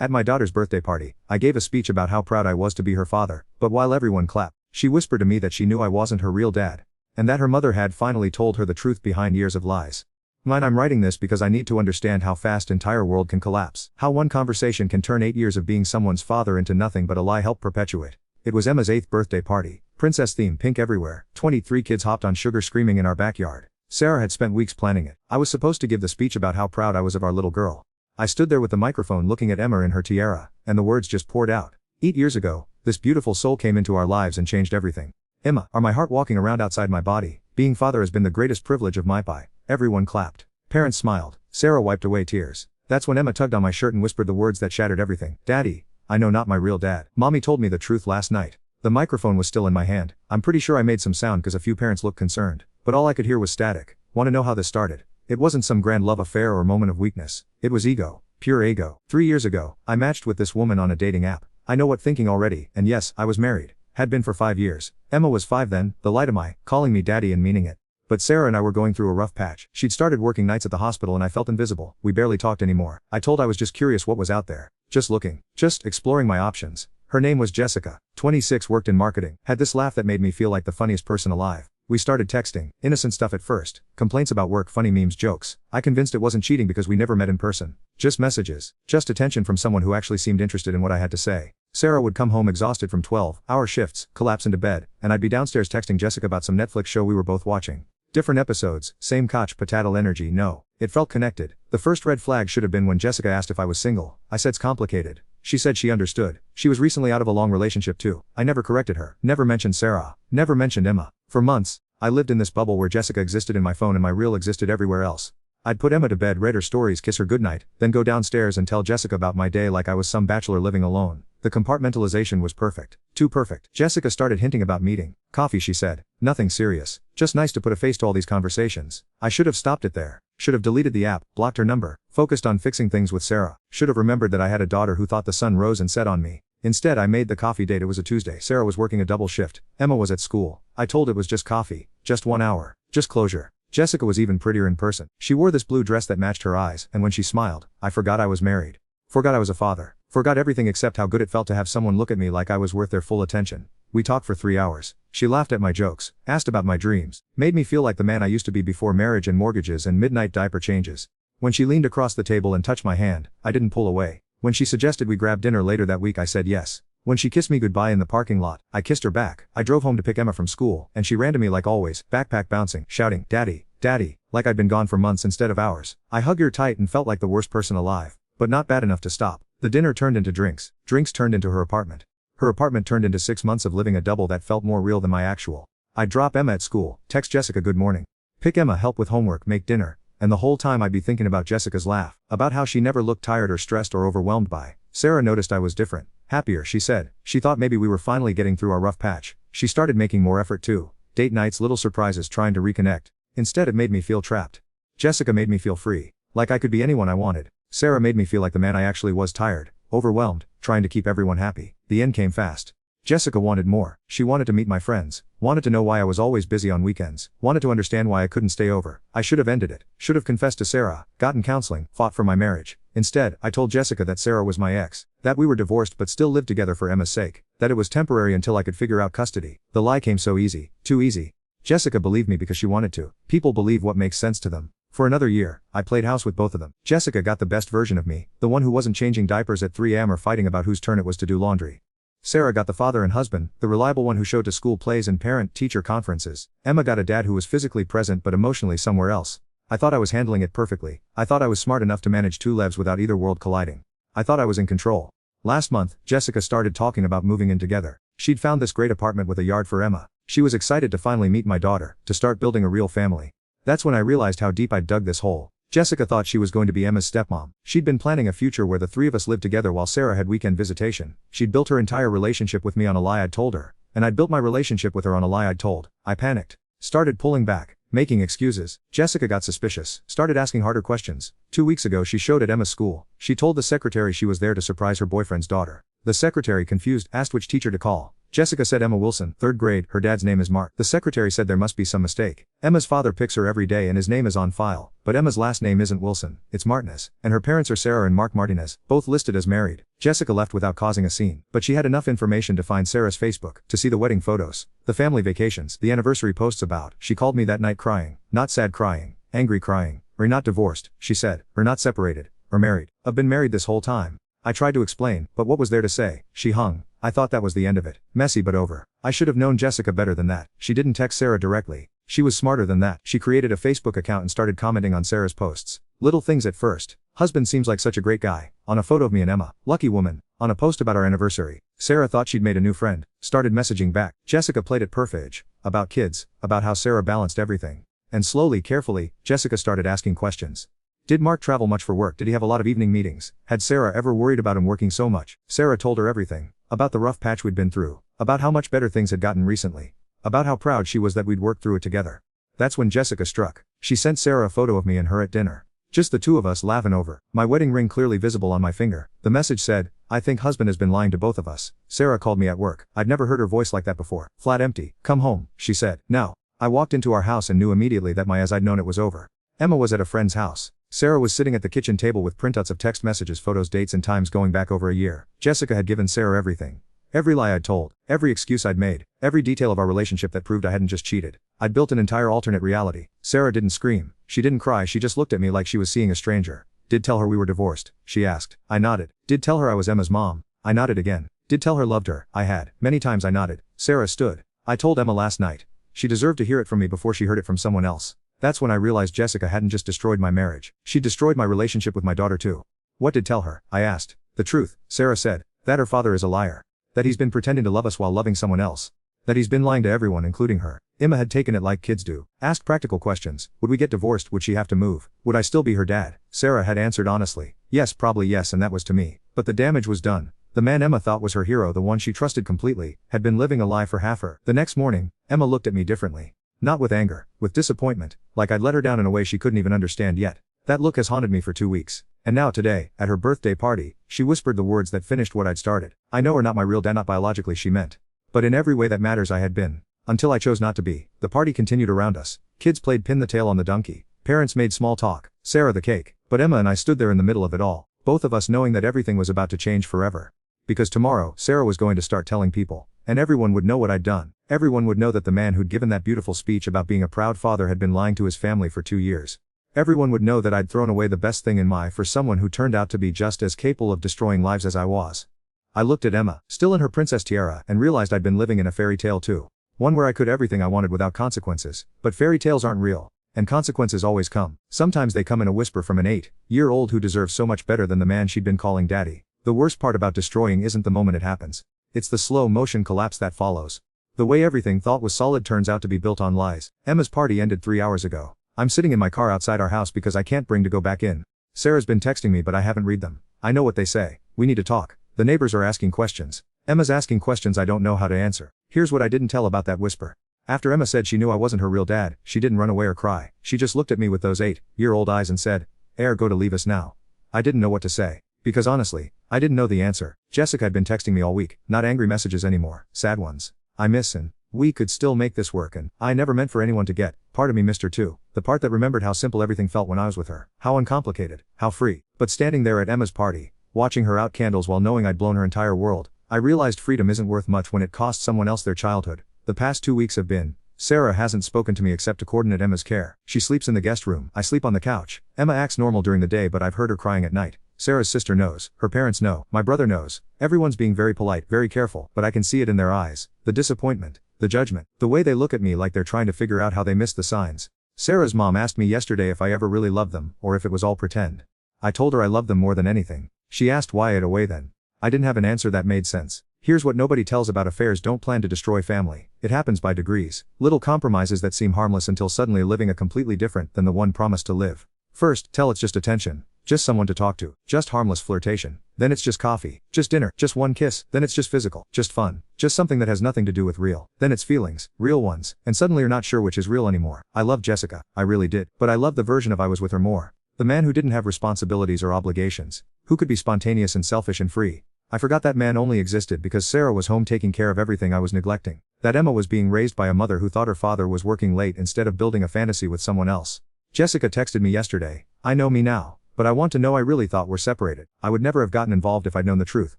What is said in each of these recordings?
At my daughter's birthday party, I gave a speech about how proud I was to be her father, but while everyone clapped, she whispered to me that she knew I wasn't her real dad. And that her mother had finally told her the truth behind years of lies. I'm writing this because I need to understand how fast entire world can collapse. How one conversation can turn 8 years of being someone's father into nothing but a lie help perpetuate. It was Emma's 8th birthday party. Princess theme, pink everywhere. 23 kids hopped on sugar screaming in our backyard. Sarah had spent weeks planning it. I was supposed to give the speech about how proud I was of our little girl. I stood there with the microphone looking at Emma in her tiara, and the words just poured out. 8 years ago, this beautiful soul came into our lives and changed everything. Emma, are my heart walking around outside my body. Being father has been the greatest privilege of my life. Everyone clapped. Parents smiled. Sarah wiped away tears. That's when Emma tugged on my shirt and whispered the words that shattered everything. Daddy, I know not my real dad. Mommy told me the truth last night. The microphone was still in my hand. I'm pretty sure I made some sound because a few parents looked concerned. But all I could hear was static. Want to know how this started? It wasn't some grand love affair or moment of weakness. It was ego. Pure ego. 3 years ago, I matched with this woman on a dating app. I know what thinking already, and yes, I was married. Had been for 5 years. Emma was 5 then, the light of my, calling me daddy and meaning it. But Sarah and I were going through a rough patch. She'd started working nights at the hospital and I felt invisible. We barely talked anymore. I told I was just curious what was out there. Just looking. Just exploring my options. Her name was Jessica. 26, worked in marketing. Had this laugh that made me feel like the funniest person alive. We started texting. Innocent stuff at first. Complaints about work, funny memes, jokes. I convinced it wasn't cheating because we never met in person. Just messages. Just attention from someone who actually seemed interested in what I had to say. Sarah would come home exhausted from 12-hour shifts, collapse into bed, and I'd be downstairs texting Jessica about some Netflix show we were both watching. Different episodes, same couch potato energy, no. It felt connected. The first red flag should have been when Jessica asked if I was single. I said it's complicated. She said she understood. She was recently out of a long relationship too. I never corrected her. Never mentioned Sarah. Never mentioned Emma. For months, I lived in this bubble where Jessica existed in my phone and my real existed everywhere else. I'd put Emma to bed, read her stories, kiss her goodnight, then go downstairs and tell Jessica about my day like I was some bachelor living alone. The compartmentalization was perfect. Too perfect. Jessica started hinting about meeting. Coffee, she said. Nothing serious. Just nice to put a face to all these conversations. I should have stopped it there. Should have deleted the app, blocked her number, focused on fixing things with Sarah. Should have remembered that I had a daughter who thought the sun rose and set on me. Instead, I made the coffee date. It was a Tuesday. Sarah was working a double shift. Emma was at school. I told it was just coffee. Just 1 hour. Just closure. Jessica was even prettier in person. She wore this blue dress that matched her eyes, and when she smiled, I forgot I was married. Forgot I was a father. Forgot everything except how good it felt to have someone look at me like I was worth their full attention. We talked for 3 hours. She laughed at my jokes, asked about my dreams, made me feel like the man I used to be before marriage and mortgages and midnight diaper changes. When she leaned across the table and touched my hand, I didn't pull away. When she suggested we grab dinner later that week, I said yes. When she kissed me goodbye in the parking lot, I kissed her back. I drove home to pick Emma from school, and she ran to me like always, backpack bouncing, shouting, "Daddy, Daddy," like I'd been gone for months instead of hours. I hugged her tight and felt like the worst person alive, but not bad enough to stop. The dinner turned into drinks. Drinks turned into her apartment. Her apartment turned into 6 months of living a double that felt more real than my actual. I'd drop Emma at school, text Jessica good morning, pick Emma, help with homework, make dinner, and the whole time I'd be thinking about Jessica's laugh, about how she never looked tired or stressed or overwhelmed by. Sarah noticed I was different, happier, she said. She thought maybe we were finally getting through our rough patch. She started making more effort too. Date nights, little surprises, trying to reconnect. Instead it made me feel trapped. Jessica made me feel free. Like I could be anyone I wanted. Sarah made me feel like the man I actually was, tired, overwhelmed, trying to keep everyone happy. The end came fast. Jessica wanted more. She wanted to meet my friends, wanted to know why I was always busy on weekends, wanted to understand why I couldn't stay over. I should have ended it, should have confessed to Sarah, gotten counseling, fought for my marriage. Instead, I told Jessica that Sarah was my ex, that we were divorced but still lived together for Emma's sake, that it was temporary until I could figure out custody. The lie came so easy, too easy. Jessica believed me because she wanted to. People believe what makes sense to them. For another year, I played house with both of them. Jessica got the best version of me, the one who wasn't changing diapers at 3 a.m. or fighting about whose turn it was to do laundry. Sarah got the father and husband, the reliable one who showed to school plays and parent-teacher conferences. Emma got a dad who was physically present but emotionally somewhere else. I thought I was handling it perfectly. I thought I was smart enough to manage 2 lives without either world colliding. I thought I was in control. Last month, Jessica started talking about moving in together. She'd found this great apartment with a yard for Emma. She was excited to finally meet my daughter, to start building a real family. That's when I realized how deep I'd dug this hole. Jessica thought she was going to be Emma's stepmom. She'd been planning a future where the 3 of us lived together while Sarah had weekend visitation. She'd built her entire relationship with me on a lie I'd told her, and I'd built my relationship with her on a lie I'd told. I panicked. Started pulling back, making excuses. Jessica got suspicious, started asking harder questions. 2 weeks ago she showed at Emma's school. She told the secretary she was there to surprise her boyfriend's daughter. The secretary, confused, asked which teacher to call. Jessica said Emma Wilson, 3rd grade, her dad's name is Mark. The secretary said there must be some mistake. Emma's father picks her every day and his name is on file, but Emma's last name isn't Wilson, it's Martinez, and her parents are Sarah and Mark Martinez, both listed as married. Jessica left without causing a scene, but she had enough information to find Sarah's Facebook, to see the wedding photos, the family vacations, the anniversary posts about. She called me that night crying, not sad crying, angry crying. We're not divorced, she said, we're not separated, or married. I've been married this whole time. I tried to explain, but what was there to say? She hung. I thought that was the end of it. Messy but over. I should have known Jessica better than that. She didn't text Sarah directly. She was smarter than that. She created a Facebook account and started commenting on Sarah's posts. Little things at first. Husband seems like such a great guy. On a photo of me and Emma. Lucky woman. On a post about our anniversary. Sarah thought she'd made a new friend. Started messaging back. Jessica played it perfect. About kids. About how Sarah balanced everything. And slowly, carefully, Jessica started asking questions. Did Mark travel much for work? Did he have a lot of evening meetings? Had Sarah ever worried about him working so much? Sarah told her everything. About the rough patch we'd been through. About how much better things had gotten recently. About how proud she was that we'd worked through it together. That's when Jessica struck. She sent Sarah a photo of me and her at dinner. Just the two of us laughing over. My wedding ring clearly visible on my finger. The message said, I think husband has been lying to both of us. Sarah called me at work. I'd never heard her voice like that before. Flat empty. Come home, she said. Now. I walked into our house and knew immediately that as I'd known it was over. Emma was at a friend's house. Sarah was sitting at the kitchen table with printouts of text messages, photos, dates and times going back over a year. Jessica had given Sarah everything. Every lie I'd told, every excuse I'd made, every detail of our relationship that proved I hadn't just cheated. I'd built an entire alternate reality. Sarah didn't scream. She didn't cry. She just looked at me like she was seeing a stranger. Did tell her we were divorced? She asked. I nodded. Did tell her I was Emma's mom? I nodded again. Did tell her loved her? I had. Many times I nodded. Sarah stood. I told Emma last night. She deserved to hear it from me before she heard it from someone else. That's when I realized Jessica hadn't just destroyed my marriage. She destroyed my relationship with my daughter too. What did tell her? I asked. The truth, Sarah said. That her father is a liar. That he's been pretending to love us while loving someone else. That he's been lying to everyone including her. Emma had taken it like kids do. Asked practical questions. Would we get divorced? Would she have to move? Would I still be her dad? Sarah had answered honestly. Yes, probably yes, and that was to me. But the damage was done. The man Emma thought was her hero, the one she trusted completely, had been living a lie for half her. The next morning, Emma looked at me differently. Not with anger, with disappointment, like I'd let her down in a way she couldn't even understand yet. That look has haunted me for 2 weeks. And now today, at her birthday party, she whispered the words that finished what I'd started. I know her, not my real dad, not biologically, she meant. But in every way that matters I had been. Until I chose not to be. The party continued around us. Kids played pin the tail on the donkey. Parents made small talk. Sarah the cake. But Emma and I stood there in the middle of it all. Both of us knowing that everything was about to change forever. Because tomorrow, Sarah was going to start telling people. And everyone would know what I'd done. Everyone would know that the man who'd given that beautiful speech about being a proud father had been lying to his family for 2 years. Everyone would know that I'd thrown away the best thing in my for someone who turned out to be just as capable of destroying lives as I was. I looked at Emma, still in her princess tiara, and realized I'd been living in a fairy tale too. One where I could everything I wanted without consequences. But fairy tales aren't real. And consequences always come. Sometimes they come in a whisper from an 8-year-old who deserves so much better than the man she'd been calling daddy. The worst part about destroying isn't the moment it happens. It's the slow motion collapse that follows. The way everything thought was solid turns out to be built on lies. Emma's party ended 3 hours ago. I'm sitting in my car outside our house because I can't bring to go back in. Sarah's been texting me but I haven't read them. I know what they say. We need to talk. The neighbors are asking questions. Emma's asking questions I don't know how to answer. Here's what I didn't tell about that whisper. After Emma said she knew I wasn't her real dad, she didn't run away or cry. She just looked at me with those 8-year-old eyes and said, go to leave us now. I didn't know what to say. Because honestly, I didn't know the answer. Jessica had been texting me all week, not angry messages anymore, sad ones. I miss and we could still make this work, and I never meant for anyone to get. Part of me missed her too. The part that remembered how simple everything felt when I was with her. How uncomplicated, how free. But standing there at Emma's party, watching her out candles while knowing I'd blown her entire world, I realized freedom isn't worth much when it costs someone else their childhood. The past 2 weeks have been. Sarah hasn't spoken to me except to coordinate Emma's care. She sleeps in the guest room. I sleep on the couch. Emma acts normal during the day but I've heard her crying at night. Sarah's sister knows. Her parents know. My brother knows. Everyone's being very polite, very careful, but I can see it in their eyes. The disappointment. The judgment. The way they look at me like they're trying to figure out how they missed the signs. Sarah's mom asked me yesterday if I ever really loved them, or if it was all pretend. I told her I loved them more than anything. She asked why it away then. I didn't have an answer that made sense. Here's what nobody tells about affairs: don't plan to destroy family. It happens by degrees. Little compromises that seem harmless until suddenly living a completely different than the one promised to live. First, tell it's just attention. Just someone to talk to. Just harmless flirtation. Then it's just coffee. Just dinner. Just one kiss. Then it's just physical. Just fun. Just something that has nothing to do with real. Then it's feelings. Real ones. And suddenly you're not sure which is real anymore. I loved Jessica. I really did. But I loved the version of I was with her more. The man who didn't have responsibilities or obligations. Who could be spontaneous and selfish and free. I forgot that man only existed because Sarah was home taking care of everything I was neglecting. That Emma was being raised by a mother who thought her father was working late instead of building a fantasy with someone else. Jessica texted me yesterday, "I know me now, but I want to know I really thought we're separated. I would never have gotten involved if I'd known the truth."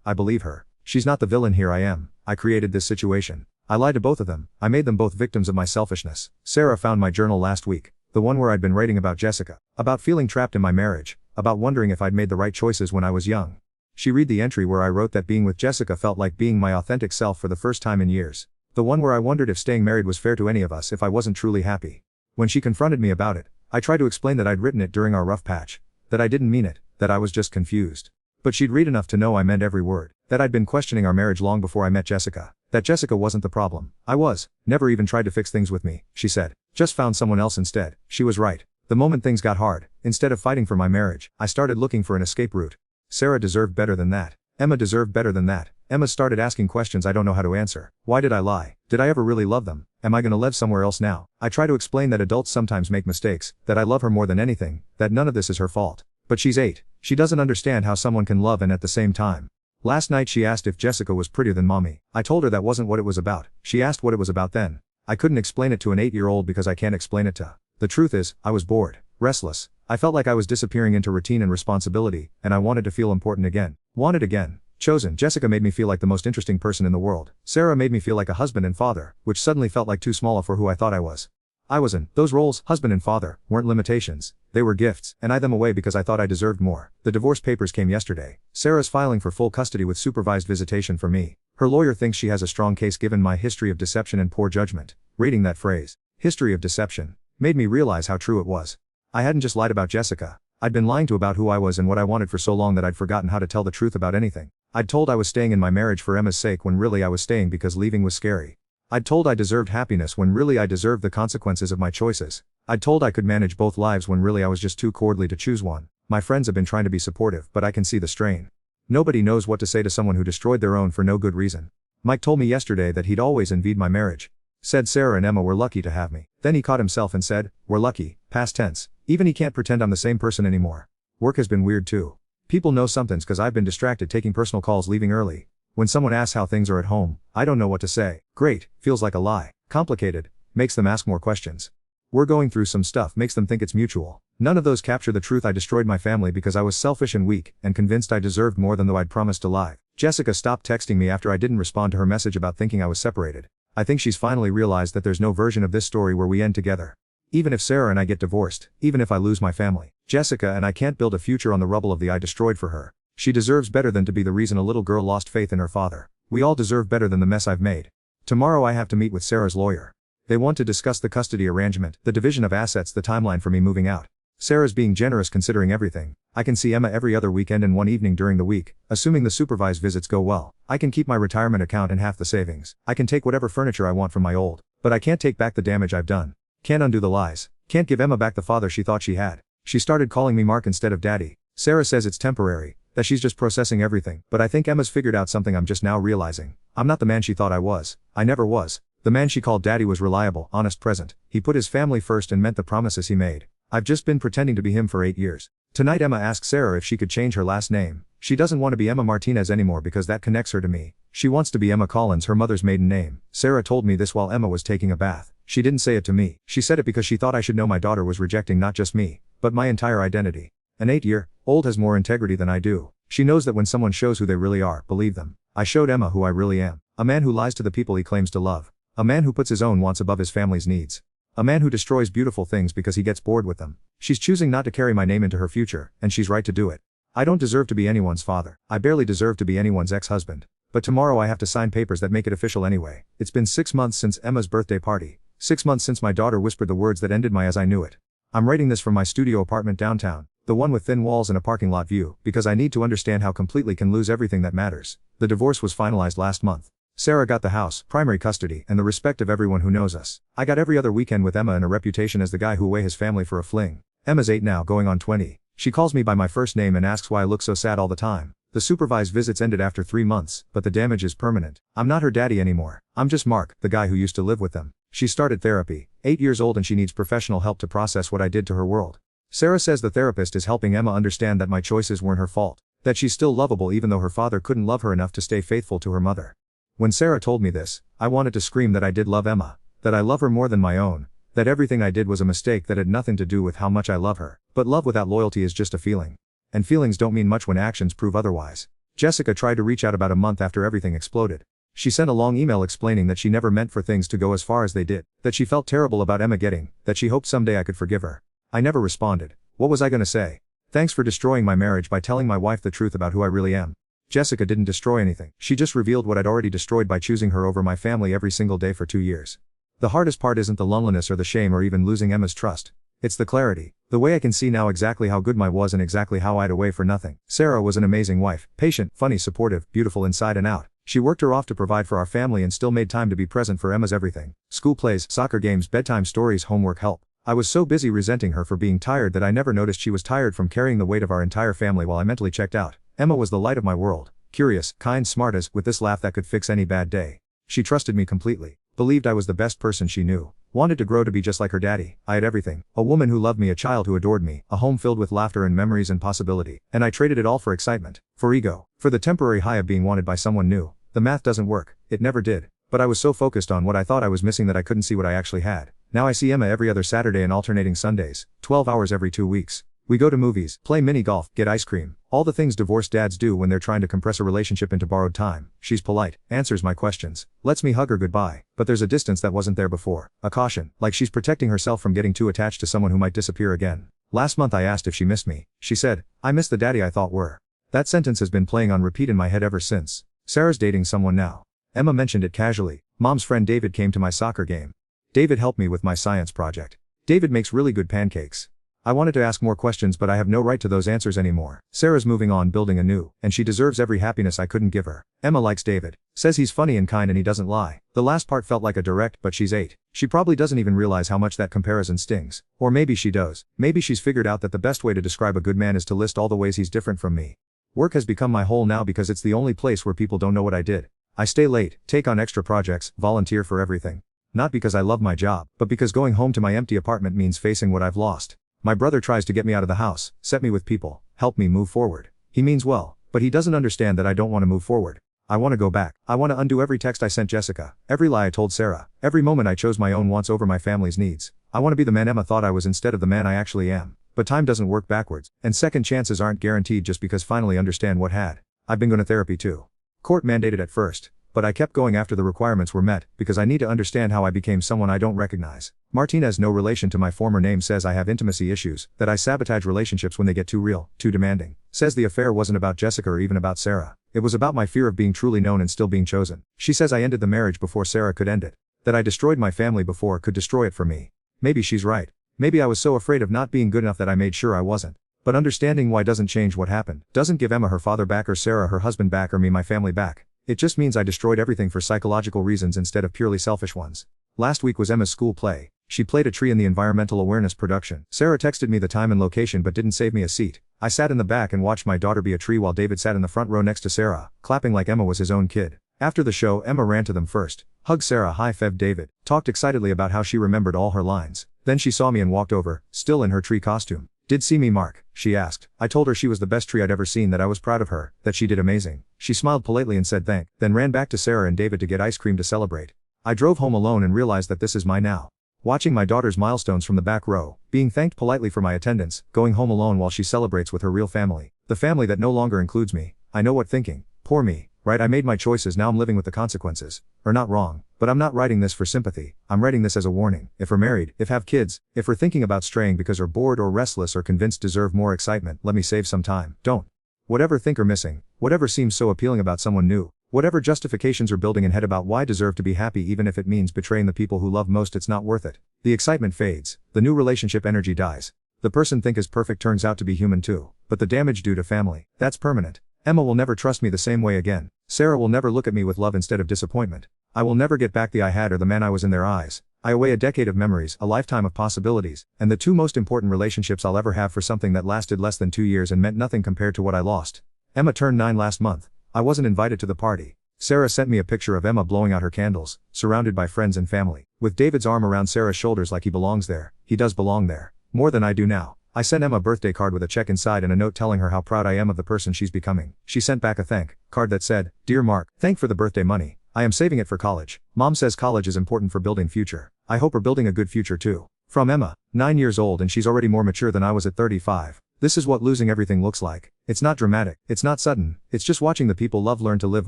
I believe her. She's not the villain here, I am. I created this situation. I lied to both of them. I made them both victims of my selfishness. Sarah found my journal last week. The one where I'd been writing about Jessica. About feeling trapped in my marriage. About wondering if I'd made the right choices when I was young. She read the entry where I wrote that being with Jessica felt like being my authentic self for the first time in years. The one where I wondered if staying married was fair to any of us if I wasn't truly happy. When she confronted me about it, I tried to explain that I'd written it during our rough patch. That I didn't mean it, that I was just confused. But she'd read enough to know I meant every word. That I'd been questioning our marriage long before I met Jessica. That Jessica wasn't the problem. I was. Never even tried to fix things with me, she said. Just found someone else instead. She was right. The moment things got hard, instead of fighting for my marriage, I started looking for an escape route. Sarah deserved better than that. Emma deserved better than that. Emma started asking questions I don't know how to answer. Why did I lie? Did I ever really love them? Am I gonna live somewhere else now? I try to explain that adults sometimes make mistakes, that I love her more than anything, that none of this is her fault. But she's 8. She doesn't understand how someone can love and at the same time. Last night she asked if Jessica was prettier than mommy. I told her that wasn't what it was about. She asked what it was about then. I couldn't explain it to an 8-year-old because I can't explain it to. The truth is, I was bored, restless. I felt like I was disappearing into routine and responsibility, and I wanted to feel important again. Wanted again. Chosen. Jessica made me feel like the most interesting person in the world. Sarah made me feel like a husband and father, which suddenly felt like too small for who I thought I was. I wasn't. Those roles, husband and father, weren't limitations. They were gifts, and I them away because I thought I deserved more. The divorce papers came yesterday. Sarah's filing for full custody with supervised visitation for me. Her lawyer thinks she has a strong case given my history of deception and poor judgment. Reading that phrase, history of deception, made me realize how true it was. I hadn't just lied about Jessica. I'd been lying to about who I was and what I wanted for so long that I'd forgotten how to tell the truth about anything. I'd told I was staying in my marriage for Emma's sake when really I was staying because leaving was scary. I'd told I deserved happiness when really I deserved the consequences of my choices. I'd told I could manage both lives when really I was just too cowardly to choose one. My friends have been trying to be supportive, but I can see the strain. Nobody knows what to say to someone who destroyed their own for no good reason. Mike told me yesterday that he'd always envied my marriage. Said Sarah and Emma were lucky to have me. Then he caught himself and said, "We're lucky," past tense. Even he can't pretend I'm the same person anymore. Work has been weird too. People know something's cause I've been distracted taking personal calls leaving early. When someone asks how things are at home, I don't know what to say. Great, feels like a lie. Complicated, makes them ask more questions. We're going through some stuff makes them think it's mutual. None of those capture the truth. I destroyed my family because I was selfish and weak, and convinced I deserved more than though I'd promised to lie. Jessica stopped texting me after I didn't respond to her message about thinking I was separated. I think she's finally realized that there's no version of this story where we end together. Even if Sarah and I get divorced, even if I lose my family, Jessica and I can't build a future on the rubble of the I destroyed for her. She deserves better than to be the reason a little girl lost faith in her father. We all deserve better than the mess I've made. Tomorrow I have to meet with Sarah's lawyer. They want to discuss the custody arrangement, the division of assets, the timeline for me moving out. Sarah's being generous considering everything. I can see Emma every other weekend and one evening during the week, assuming the supervised visits go well. I can keep my retirement account and half the savings. I can take whatever furniture I want from my old, but I can't take back the damage I've done. Can't undo the lies. Can't give Emma back the father she thought she had. She started calling me Mark instead of Daddy. Sarah says it's temporary, that she's just processing everything, but I think Emma's figured out something I'm just now realizing. I'm not the man she thought I was. I never was. The man she called Daddy was reliable, honest, present. He put his family first and meant the promises he made. I've just been pretending to be him for 8 years. Tonight Emma asked Sarah if she could change her last name. She doesn't want to be Emma Martinez anymore because that connects her to me. She wants to be Emma Collins, her mother's maiden name. Sarah told me this while Emma was taking a bath. She didn't say it to me. She said it because she thought I should know my daughter was rejecting not just me, but my entire identity. An 8-year-old has more integrity than I do. She knows that when someone shows who they really are, believe them. I showed Emma who I really am. A man who lies to the people he claims to love. A man who puts his own wants above his family's needs. A man who destroys beautiful things because he gets bored with them. She's choosing not to carry my name into her future, and she's right to do it. I don't deserve to be anyone's father. I barely deserve to be anyone's ex-husband. But tomorrow I have to sign papers that make it official anyway. It's been 6 months since Emma's birthday party. 6 months since my daughter whispered the words that ended my as I knew it. I'm writing this from my studio apartment downtown, the one with thin walls and a parking lot view, because I need to understand how completely can lose everything that matters. The divorce was finalized last month. Sarah got the house, primary custody, and the respect of everyone who knows us. I got every other weekend with Emma and a reputation as the guy who away his family for a fling. Emma's 8 now, going on 20. She calls me by my first name and asks why I look so sad all the time. The supervised visits ended after 3 months, but the damage is permanent. I'm not her daddy anymore. I'm just Mark, the guy who used to live with them. She started therapy, 8 years old, and she needs professional help to process what I did to her world. Sarah says the therapist is helping Emma understand that my choices weren't her fault. That she's still lovable even though her father couldn't love her enough to stay faithful to her mother. When Sarah told me this, I wanted to scream that I did love Emma, that I love her more than my own, that everything I did was a mistake that had nothing to do with how much I love her. But love without loyalty is just a feeling. And feelings don't mean much when actions prove otherwise. Jessica tried to reach out about a month after everything exploded. She sent a long email explaining that she never meant for things to go as far as they did, that she felt terrible about Emma getting, that she hoped someday I could forgive her. I never responded. What was I gonna say? Thanks for destroying my marriage by telling my wife the truth about who I really am. Jessica didn't destroy anything. She just revealed what I'd already destroyed by choosing her over my family every single day for 2 years. The hardest part isn't the loneliness or the shame or even losing Emma's trust. It's the clarity. The way I can see now exactly how good my was and exactly how I'd away for nothing. Sarah was an amazing wife, patient, funny, supportive, beautiful inside and out. She worked her off to provide for our family and still made time to be present for Emma's everything. School plays, soccer games, bedtime stories, homework, help. I was so busy resenting her for being tired that I never noticed she was tired from carrying the weight of our entire family while I mentally checked out. Emma was the light of my world. Curious, kind, smart as, with this laugh that could fix any bad day. She trusted me completely. Believed I was the best person she knew. Wanted to grow to be just like her daddy. I had everything. A woman who loved me, a child who adored me, a home filled with laughter and memories and possibility. And I traded it all for excitement. For ego. For the temporary high of being wanted by someone new. The math doesn't work. It never did. But I was so focused on what I thought I was missing that I couldn't see what I actually had. Now I see Emma every other Saturday and alternating Sundays. 12 hours every 2 weeks. We go to movies, play mini golf, get ice cream. All the things divorced dads do when they're trying to compress a relationship into borrowed time. She's polite, answers my questions, lets me hug her goodbye. But there's a distance that wasn't there before. A caution, like she's protecting herself from getting too attached to someone who might disappear again. Last month I asked if she missed me. She said, I miss the daddy I thought were. That sentence has been playing on repeat in my head ever since. Sarah's dating someone now. Emma mentioned it casually. Mom's friend David came to my soccer game. David helped me with my science project. David makes really good pancakes. I wanted to ask more questions but I have no right to those answers anymore. Sarah's moving on building anew, and she deserves every happiness I couldn't give her. Emma likes David. Says he's funny and kind and he doesn't lie. The last part felt like a direct, but she's 8. She probably doesn't even realize how much that comparison stings. Or maybe she does. Maybe she's figured out that the best way to describe a good man is to list all the ways he's different from me. Work has become my hole now because it's the only place where people don't know what I did. I stay late, take on extra projects, volunteer for everything. Not because I love my job, but because going home to my empty apartment means facing what I've lost. My brother tries to get me out of the house, set me with people, help me move forward. He means well, but he doesn't understand that I don't want to move forward. I want to go back. I want to undo every text I sent Jessica, every lie I told Sarah, every moment I chose my own wants over my family's needs. I want to be the man Emma thought I was instead of the man I actually am. But time doesn't work backwards, and second chances aren't guaranteed just because finally understand what had. I've been going to therapy too. Court mandated at first. But I kept going after the requirements were met, because I need to understand how I became someone I don't recognize. Martinez, no relation to my former name, says I have intimacy issues, that I sabotage relationships when they get too real, too demanding. Says the affair wasn't about Jessica or even about Sarah. It was about my fear of being truly known and still being chosen. She says I ended the marriage before Sarah could end it. That I destroyed my family before could destroy it for me. Maybe she's right. Maybe I was so afraid of not being good enough that I made sure I wasn't. But understanding why doesn't change what happened. Doesn't give Emma her father back or Sarah her husband back or me my family back. It just means I destroyed everything for psychological reasons instead of purely selfish ones. Last week was Emma's school play. She played a tree in the environmental awareness production. Sarah texted me the time and location but didn't save me a seat. I sat in the back and watched my daughter be a tree while David sat in the front row next to Sarah, clapping like Emma was his own kid. After the show, Emma ran to them first, hugged Sarah, high-fived David, talked excitedly about how she remembered all her lines. Then she saw me and walked over, still in her tree costume. Did see me, Mark? She asked. I told her she was the best tree I'd ever seen, that I was proud of her, that she did amazing. She smiled politely and said thank, then ran back to Sarah and David to get ice cream to celebrate. I drove home alone and realized that this is my now. Watching my daughter's milestones from the back row, being thanked politely for my attendance, going home alone while she celebrates with her real family. The family that no longer includes me. I know what thinking. Poor me. Right, I made my choices, now I'm living with the consequences. Or not wrong, but I'm not writing this for sympathy. I'm writing this as a warning. If we're married, if have kids, if we're thinking about straying because we're bored or restless or convinced deserve more excitement, let me save some time. Don't. Whatever think are missing, whatever seems so appealing about someone new, whatever justifications are building in head about why deserve to be happy even if it means betraying the people who love most, it's not worth it. The excitement fades, the new relationship energy dies. The person think is perfect turns out to be human too, but the damage due to family, that's permanent. Emma will never trust me the same way again. Sarah will never look at me with love instead of disappointment. I will never get back the I had or the man I was in their eyes. I away a decade of memories, a lifetime of possibilities, and the 2 most important relationships I'll ever have for something that lasted less than 2 years and meant nothing compared to what I lost. Emma turned 9 last month. I wasn't invited to the party. Sarah sent me a picture of Emma blowing out her candles, surrounded by friends and family, with David's arm around Sarah's shoulders like he belongs there. He does belong there. More than I do now. I sent Emma a birthday card with a check inside and a note telling her how proud I am of the person she's becoming. She sent back a thank card that said, "Dear Mark, thank for the birthday money. I am saving it for college. Mom says college is important for building future. I hope we're building a good future too." From Emma, 9 years old, and she's already more mature than I was at 35. This is what losing everything looks like. It's not dramatic, it's not sudden, it's just watching the people love learn to live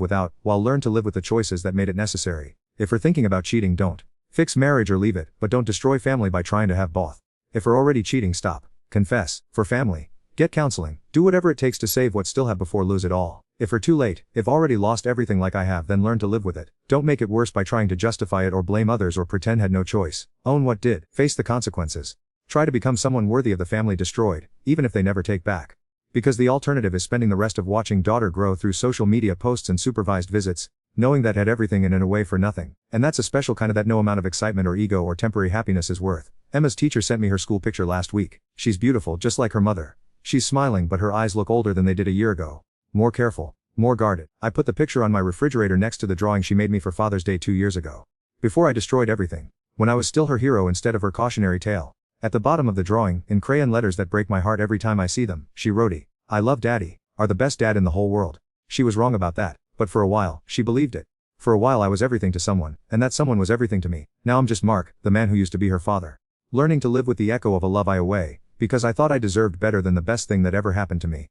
without, while learn to live with the choices that made it necessary. If we're thinking about cheating, don't fix marriage or leave it, but don't destroy family by trying to have both. If we're already cheating, stop. Confess. For family, get counseling. Do whatever it takes to save what still have before lose it all. If we're too late, if already lost everything like I have, then learn to live with it. Don't make it worse by trying to justify it or blame others or pretend had no choice. Own what did. Face the consequences. Try to become someone worthy of the family destroyed, even if they never take back. Because the alternative is spending the rest of watching daughter grow through social media posts and supervised visits, knowing that had everything and in a way for nothing. And that's a special kind of that no amount of excitement or ego or temporary happiness is worth. Emma's teacher sent me her school picture last week. She's beautiful, just like her mother. She's smiling, but her eyes look older than they did a year ago. More careful, more guarded. I put the picture on my refrigerator next to the drawing she made me for Father's Day 2 years ago. Before I destroyed everything. When I was still her hero instead of her cautionary tale. At the bottom of the drawing, in crayon letters that break my heart every time I see them, she wrote, "I love Daddy, are the best dad in the whole world." She was wrong about that, but for a while, she believed it. For a while I was everything to someone, and that someone was everything to me. Now I'm just Mark, the man who used to be her father. Learning to live with the echo of a love I away, because I thought I deserved better than the best thing that ever happened to me.